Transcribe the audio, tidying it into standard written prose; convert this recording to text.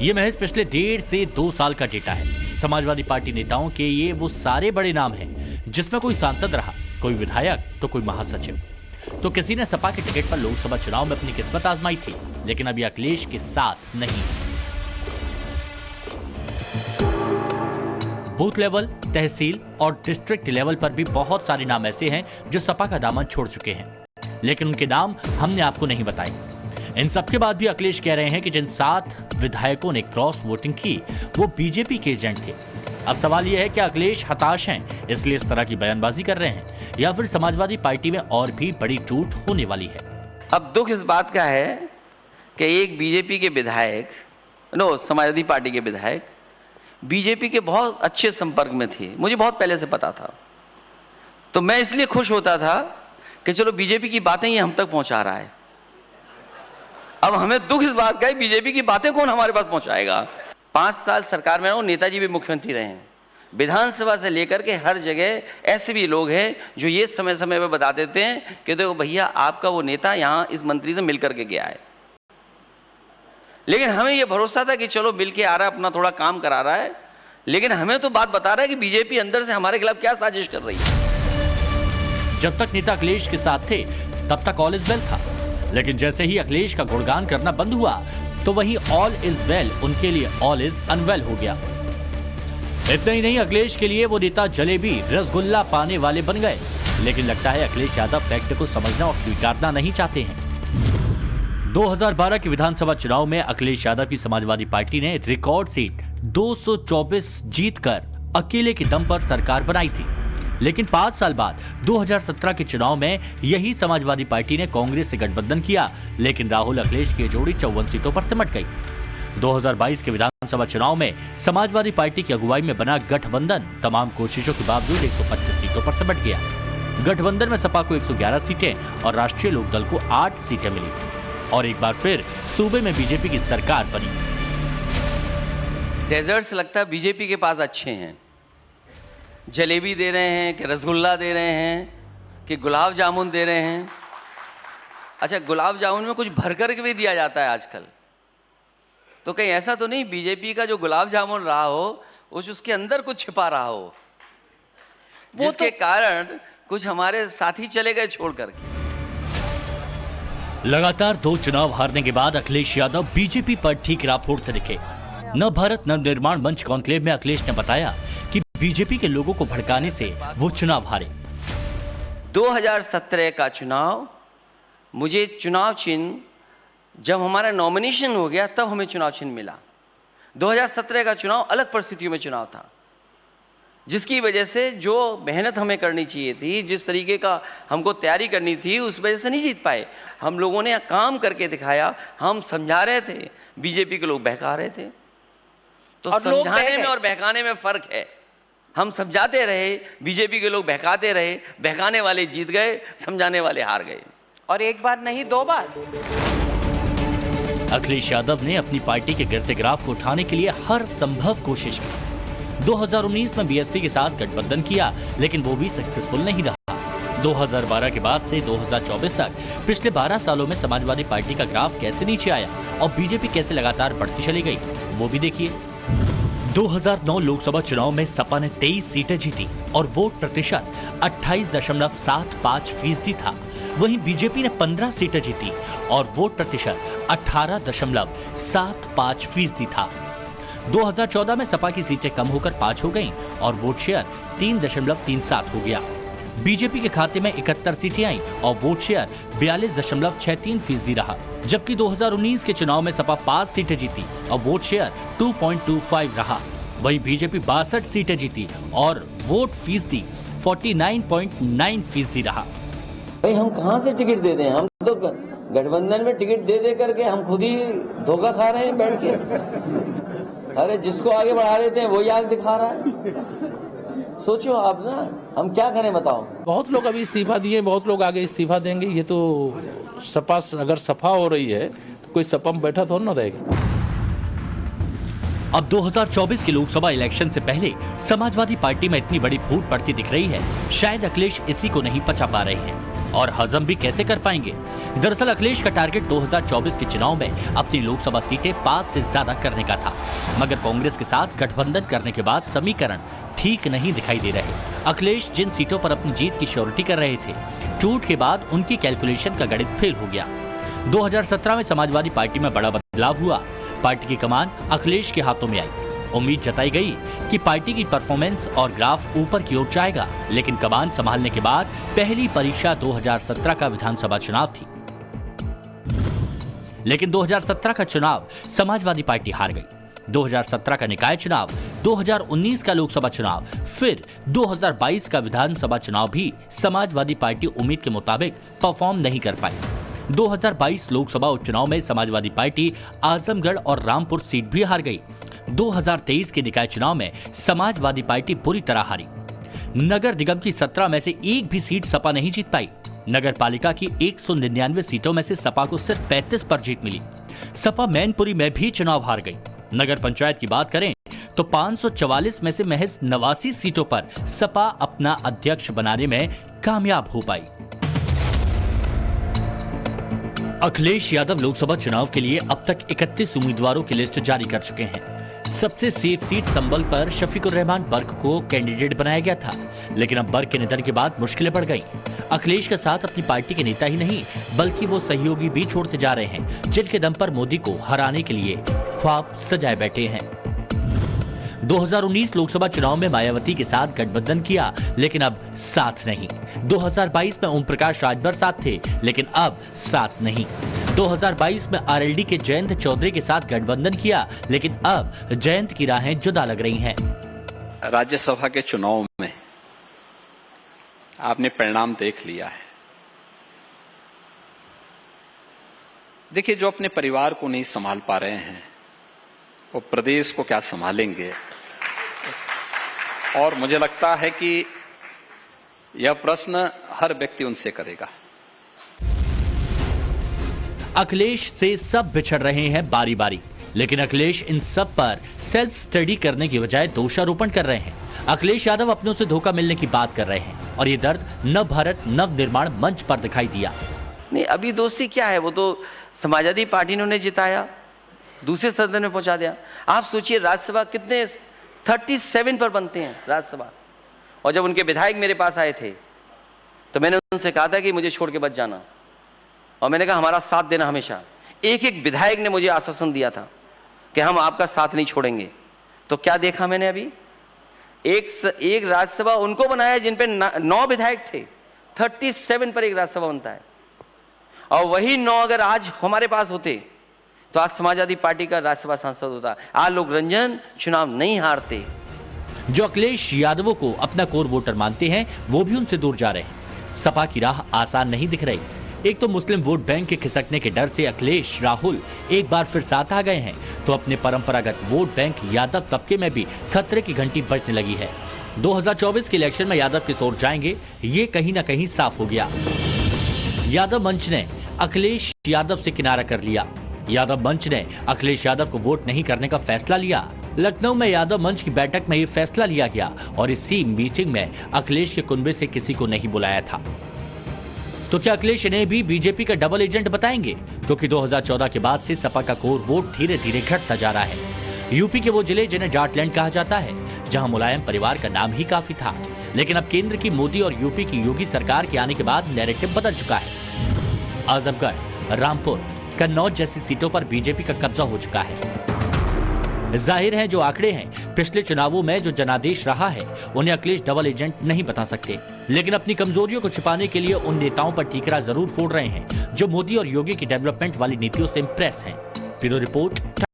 ये महज पिछले 1.5 से 2 साल का डेटा है। समाजवादी पार्टी नेताओं के ये वो सारे बड़े नाम हैं जिसमें कोई सांसद रहा, कोई विधायक तो कोई महासचिव। तो किसी ने सपा के टिकट पर लोकसभा चुनाव में अपनी किस्मत आजमाई थी, लेकिन अभी अखिलेश के साथ नहीं। बूथ लेवल, तहसील और डिस्ट्रिक्ट लेवल पर भी बहुत सारे नाम ऐसे हैं जो सपा का दामन छोड़ चुके हैं, लेकिन उनके नाम हमने आपको नहीं बताए। इन सबके बाद भी अखिलेश कह रहे हैं कि जिन 7 विधायकों ने क्रॉस वोटिंग की वो बीजेपी के एजेंट थे। अब सवाल यह है कि अखिलेश हताश हैं, इसलिए इस तरह की बयानबाजी कर रहे हैं, या फिर समाजवादी पार्टी में और भी बड़ी टूट होने वाली है। अब दुख इस बात का है कि एक बीजेपी के विधायक, समाजवादी पार्टी के विधायक बीजेपी के बहुत अच्छे संपर्क में थे, मुझे बहुत पहले से पता था। तो मैं इसलिए खुश होता था कि चलो बीजेपी की बातें ये हम तक पहुंचा रहा है। अब हमें दुख इस बात का है, बीजेपी की बातें कौन हमारे पास पहुंचाएगा। 5 साल सरकार में नेताजी भी मुख्यमंत्री रहे हैं, विधानसभा से लेकर के हर जगह ऐसे भी लोग हैं जो ये समय समय पर बता देते हैं कि देखो भैया आपका वो नेता यहाँ इस मंत्री से मिल करके गया है। लेकिन हमें ये भरोसा था कि चलो मिल के आ रहा है, अपना थोड़ा काम करा रहा है, लेकिन हमें तो बात बता रहा है कि बीजेपी अंदर से हमारे खिलाफ क्या साजिश कर रही है। जब तक नेता अखिलेश के साथ थे तब तक ऑल इज वेल था, लेकिन जैसे ही अखिलेश का गुणगान करना बंद हुआ तो वही ऑल इज वेल उनके लिए ऑल इज अनवेल हो गया। इतना ही नहीं, अखिलेश के लिए वो नेता जलेबी रसगुल्ला पाने वाले बन गए। लेकिन लगता है अखिलेश यादव फैक्ट को समझना और स्वीकारना नहीं चाहते हैं। 2012 के विधानसभा चुनाव में अखिलेश यादव की समाजवादी पार्टी ने रिकॉर्ड सीट 224 जीतकर अकेले के दम पर सरकार बनाई थी। लेकिन 5 साल बाद 2017 के चुनाव में यही समाजवादी पार्टी ने कांग्रेस से गठबंधन किया, लेकिन राहुल अखिलेश की जोड़ी 54 सीटों पर सिमट गई। 2022 के विधानसभा चुनाव में समाजवादी पार्टी की अगुवाई में बना गठबंधन तमाम कोशिशों के बावजूद 125 सीटों पर सिमट गया। गठबंधन में सपा को 111 सीटें और राष्ट्रीय लोकदल को 8 सीटें मिली और एक बार फिर सूबे में बीजेपी की सरकार बनी। डेजर्ट्स लगता है बीजेपी के पास अच्छे हैं, जलेबी दे रहे हैं कि रसगुल्ला दे रहे हैं कि गुलाब जामुन दे रहे हैं। अच्छा, गुलाब जामुन में कुछ भर कर के भी दिया जाता है आजकल, तो कहीं ऐसा तो नहीं बीजेपी का जो गुलाब जामुन रहा हो उसके अंदर कुछ छिपा रहा हो, जिसके कारण कुछ हमारे साथी चले गए छोड़ करके। लगातार 2 चुनाव हारने के बाद अखिलेश यादव बीजेपी पर ठीक राह फोड़ते दिखे। नव भारत नवनिर्माण मंच कॉन्क्लेव में अखिलेश ने बताया कि बीजेपी के लोगों को भड़काने से वो चुनाव हारे। 2017 का चुनाव, मुझे चुनाव चिन्ह जब हमारा नॉमिनेशन हो गया तब हमें चुनाव चिन्ह मिला। 2017 का चुनाव अलग परिस्थितियों में चुनाव था, जिसकी वजह से जो मेहनत हमें करनी चाहिए थी, जिस तरीके का हमको तैयारी करनी थी, उस वजह से नहीं जीत पाए। हम लोगों ने काम करके दिखाया, हम समझा रहे थे, बीजेपी के लोग बहका रहे थे। तो समझाने में और बहकाने में फर्क है। हम समझाते रहे, बीजेपी के लोग बहकाते रहे, बहकाने वाले जीत गए, समझाने वाले हार गए। और एक बार नहीं 2 बार। अखिलेश यादव ने अपनी पार्टी के गिरते ग्राफ को उठाने के लिए हर संभव कोशिश की। 2019 में बीएसपी के साथ गठबंधन किया, लेकिन वो भी सक्सेसफुल नहीं रहा। 2012 के बाद से 2024 तक पिछले 12 सालों में समाजवादी पार्टी का ग्राफ कैसे नीचे आया और बीजेपी कैसे लगातार बढ़ती चली गई, वो भी देखिए। 2009 लोकसभा चुनाव में सपा ने 23 सीटें जीती और वोट प्रतिशत 28.75% था। वहीं बीजेपी ने 15 सीटें जीती और वोट प्रतिशत 18.75% था। 2014 में सपा की सीटें कम होकर 5 हो गईं और वोट शेयर 3.37 हो गया। बीजेपी के खाते में 71 सीटें आई और वोट शेयर 42.63% रहा। जबकि 2019 के चुनाव में सपा 5 सीटें जीती और वोट शेयर 2.25 रहा। वहीं बीजेपी 62 सीटें जीती और वोट फीसदी 49.9% रहा। भाई हम कहां से टिकट दे दें? हम तो गठबंधन में टिकट दे दे करके हम खुद ही धोखा खा रहे हैं बैठ के। अरे जिसको आगे बढ़ा देते हैं वही आगे दिखा रहा है। सोचो आप ना, हम क्या करें बताओ। बहुत लोग अभी इस्तीफा दिए, बहुत लोग आगे इस्तीफा देंगे। ये तो सपा अगर सफा हो रही है तो कोई सपा में बैठा थोड़ा ना रहेगा। अब 2024 के लोकसभा इलेक्शन से पहले समाजवादी पार्टी में इतनी बड़ी फूट पड़ती दिख रही है, शायद अखिलेश इसी को नहीं पचा पा रहे हैं और हजम भी कैसे कर पाएंगे। दरअसल अखिलेश का टारगेट 2024 के चुनाव में अपनी लोकसभा सीटें 5 से ज्यादा करने का था, मगर कांग्रेस के साथ गठबंधन करने के बाद समीकरण ठीक नहीं दिखाई दे रहे। अखिलेश जिन सीटों पर अपनी जीत की श्योरिटी कर रहे थे, टूट के बाद उनकी कैलकुलेशन का गणित फेल हो गया। 2017 में समाजवादी पार्टी में बड़ा बदलाव हुआ। पार्टी की कमान अखिलेश के हाथों में आई। उम्मीद जताई गई कि पार्टी की परफॉर्मेंस और ग्राफ ऊपर की ओर जाएगा, लेकिन कमान संभालने के बाद पहली परीक्षा 2017 का विधानसभा चुनाव थी। लेकिन 2017 का चुनाव समाजवादी पार्टी हार गई। 2017 का निकाय चुनाव, 2019 का लोकसभा चुनाव, फिर 2022 का विधानसभा चुनाव भी समाजवादी पार्टी उम्मीद के मुताबिक परफॉर्म नहीं कर पाई। 2022 लोकसभा उपचुनाव में समाजवादी पार्टी आजमगढ़ और रामपुर सीट भी हार गई। 2023 के निकाय चुनाव में समाजवादी पार्टी बुरी तरह हारी। नगर निगम की 17 में से एक भी सीट सपा नहीं जीत पाई। नगर पालिका की 199 सीटों में से सपा को सिर्फ 35 पर जीत मिली। सपा मैनपुरी में भी चुनाव हार गई। नगर पंचायत की बात करें तो 544 में से महज 89 सीटों पर सपा अपना अध्यक्ष बनाने में कामयाब हो पाई। अखिलेश यादव लोकसभा चुनाव के लिए अब तक 31 उम्मीदवारों की लिस्ट जारी कर चुके हैं। सबसे सेफ सीट संभल पर शफीकुर रहमान बर्क को कैंडिडेट बनाया गया था, लेकिन अब बर्क के निधन के बाद मुश्किलें बढ़ गईं। अखिलेश के साथ अपनी पार्टी के नेता ही नहीं, बल्कि वो सहयोगी भी छोड़ते जा रहे हैं, जिनके दम पर मोदी को हराने के लिए ख्वाब सजाए बैठे हैं। 2019 लोकसभा चुनाव में मायावती के साथ गठबंधन किया, लेकिन अब साथ नहीं। 2022 में ओम प्रकाश राजभर साथ थे, लेकिन अब साथ नहीं। 2022 में आरएलडी के जयंत चौधरी के साथ गठबंधन किया, लेकिन अब जयंत की राहें जुदा लग रही हैं। राज्यसभा के चुनाव में आपने परिणाम देख लिया है। देखिए, जो अपने परिवार को नहीं संभाल पा रहे हैं, वो प्रदेश को क्या संभालेंगे। और मुझे लगता है कि यह प्रश्न हर व्यक्ति उनसे करेगा। अखिलेश से सब बिछड़ रहे हैं बारी बारी, लेकिन अखिलेश इन सब पर सेल्फ स्टडी करने की बजाय दोषारोपण कर रहे हैं। अखिलेश यादव अपनों से धोखा मिलने की बात कर रहे हैं, और ये दर्द नव भारत नव निर्माण मंच पर दिखाई दिया। नहीं, अभी दोस्ती क्या है, वो तो समाजवादी पार्टी ने उन्हें जिताया, दूसरे सदन में पहुंचा दिया। आप सोचिए, राज्यसभा कितने 37 पर बनते हैं राज्यसभा। और जब उनके विधायक मेरे पास आए थे तो मैंने उनसे कहा था कि मुझे छोड़ के बच जाना, और मैंने कहा हमारा साथ देना हमेशा। एक एक विधायक ने मुझे आश्वासन दिया था कि हम आपका साथ नहीं छोड़ेंगे। तो क्या देखा मैंने अभी, एक राज्यसभा उनको बनाया जिन पे 9 विधायक थे। 37 पर एक राज्यसभा बनता है, और वही 9 अगर आज हमारे पास होते तो आज समाजवादी पार्टी का राज्यसभा सांसद होता। आज लोग रंजन चुनाव नहीं हारते। जो अखिलेश यादवों को अपना कोर वोटर मानते हैं, वो भी उनसे दूर जा रहे हैं। सपा की राह आसान नहीं दिख रही। एक तो मुस्लिम वोट बैंक के खिसकने के डर से अखिलेश राहुल एक बार फिर साथ आ गए हैं, तो अपने परंपरागत वोट बैंक यादव तबके में भी खतरे की घंटी बजने लगी है। 2024 के इलेक्शन में यादव किस ओर जाएंगे, ये कहीं ना कहीं साफ हो गया। यादव मंच ने अखिलेश यादव से किनारा कर लिया। यादव मंच ने अखिलेश यादव को वोट नहीं करने का फैसला लिया। लखनऊ में यादव मंच की बैठक में यह फैसला लिया गया, और इसी मीटिंग में अखिलेश के कुनबे से किसी को नहीं बुलाया था। तो क्या अखिलेश इन्हें भी बीजेपी का डबल एजेंट बताएंगे? क्योंकि 2014 के बाद से सपा का कोर वोट धीरे धीरे घटता जा रहा है। यूपी के वो जिले जिन्हें जाटलैंड कहा जाता है, जहां मुलायम परिवार का नाम ही काफी था, लेकिन अब केंद्र की मोदी और यूपी की योगी सरकार के आने के बाद नैरेटिव बदल चुका है। आजमगढ़, रामपुर, कन्नौज जैसी सीटों पर बीजेपी का कब्जा हो चुका है। जाहिर है, जो आंकड़े हैं, पिछले चुनावों में जो जनादेश रहा है, उन्हें अखिलेश डबल एजेंट नहीं बता सकते, लेकिन अपनी कमजोरियों को छिपाने के लिए उन नेताओं पर ठीकरा जरूर फोड़ रहे हैं जो मोदी और योगी की डेवलपमेंट वाली नीतियों से इंप्रेस हैं। Bureau report.